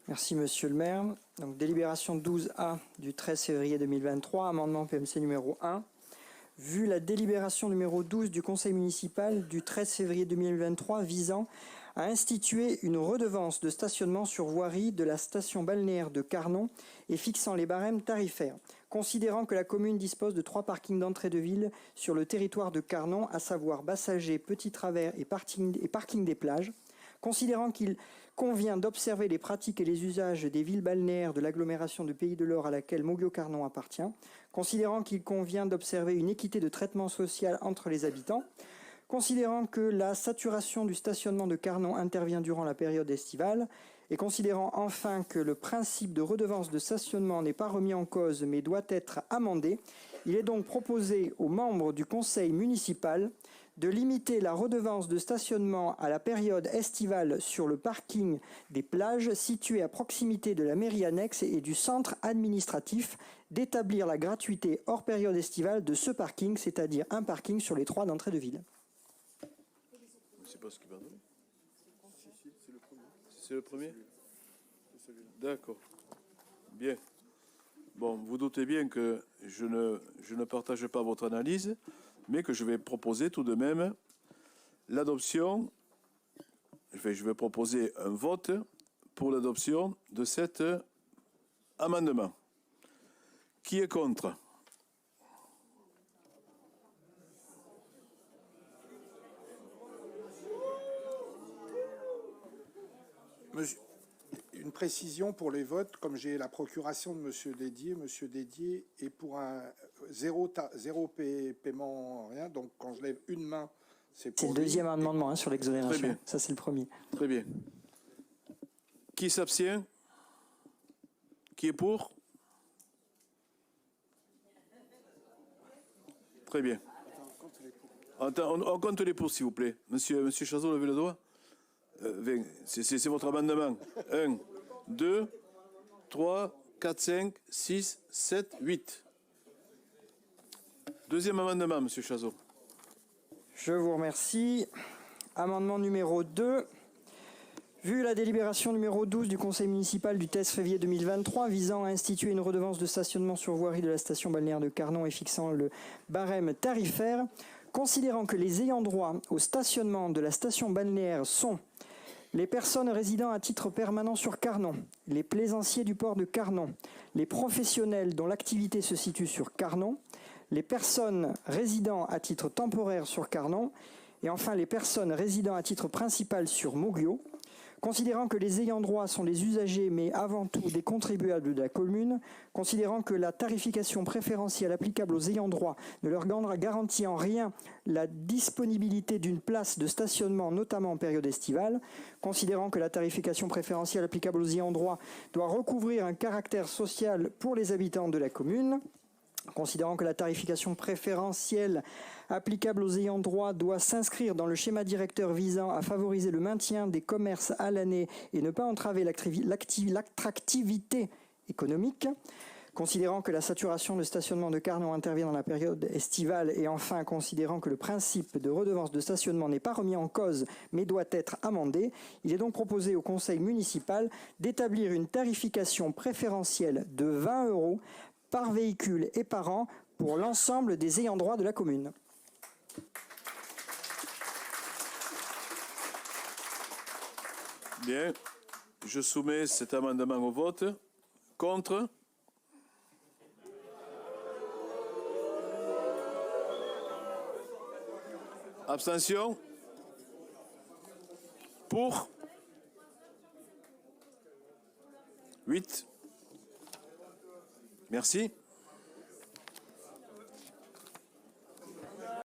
Merci Monsieur le maire. Donc délibération 12A du 13 février 2023, amendement PMC numéro 1. Vu la délibération numéro 12 du conseil municipal du 13 février 2023 visant à instituer une redevance de stationnement sur voirie de la station balnéaire de Carnon et fixant les barèmes tarifaires. Considérant que la commune dispose de 3 parkings d'entrée de ville sur le territoire de Carnon, à savoir Bassager, Petit Travers et parking des plages, considérant qu'il convient d'observer les pratiques et les usages des villes balnéaires de l'agglomération de Pays de l'Or à laquelle Moguio-Carnon appartient, considérant qu'il convient d'observer une équité de traitement social entre les habitants, considérant que la saturation du stationnement de Carnon intervient durant la période estivale, et considérant enfin que le principe de redevance de stationnement n'est pas remis en cause mais doit être amendé, il est donc proposé aux membres du conseil municipal de limiter la redevance de stationnement à la période estivale sur le parking des plages situé à proximité de la mairie annexe et du centre administratif, d'établir la gratuité hors période estivale de ce parking, c'est-à-dire un parking sur les 3 d'entrée de ville. C'est pas ce qui va donner. C'est le premier. D'accord. Bien. Bon, vous doutez bien que je ne partage pas votre analyse, mais que je vais proposer tout de même l'adoption. Je vais proposer un vote pour l'adoption de cet amendement. Qui est contre? Une précision pour les votes, comme j'ai la procuration de M. Dédier est pour un zéro paiement, rien. Donc quand je lève une main, c'est pour le deuxième amendement sur l'exonération. Ça, c'est le premier. Très bien. Qui s'abstient? Qui est pour? Très bien. On compte les pour, s'il vous plaît. Monsieur Chazot, levez le doigt. C'est votre amendement. 1, 2, 3, 4, 5, 6, 7, 8. Deuxième amendement, monsieur Chazot. Je vous remercie. Amendement numéro 2. Vu la délibération numéro 12 du conseil municipal du 13 février 2023 visant à instituer une redevance de stationnement sur voirie de la station balnéaire de Carnon et fixant le barème tarifaire, considérant que les ayants droit au stationnement de la station balnéaire sont les personnes résidant à titre permanent sur Carnon, les plaisanciers du port de Carnon, les professionnels dont l'activité se situe sur Carnon, les personnes résidant à titre temporaire sur Carnon et enfin les personnes résidant à titre principal sur Moguio, considérant que les ayants droit sont les usagers mais avant tout des contribuables de la commune, considérant que la tarification préférentielle applicable aux ayants droit ne leur garantit en rien la disponibilité d'une place de stationnement, notamment en période estivale, considérant que la tarification préférentielle applicable aux ayants droit doit recouvrir un caractère social pour les habitants de la commune, considérant que la tarification préférentielle applicable aux ayants droit doit s'inscrire dans le schéma directeur visant à favoriser le maintien des commerces à l'année et ne pas entraver l'attractivité économique, considérant que la saturation de stationnement de Carnon intervient dans la période estivale et enfin considérant que le principe de redevance de stationnement n'est pas remis en cause mais doit être amendé, il est donc proposé au conseil municipal d'établir une tarification préférentielle de 20 € par véhicule et par an pour l'ensemble des ayants droit de la commune. Bien, je soumets cet amendement au vote. Contre? Abstention? Pour? 8. Merci.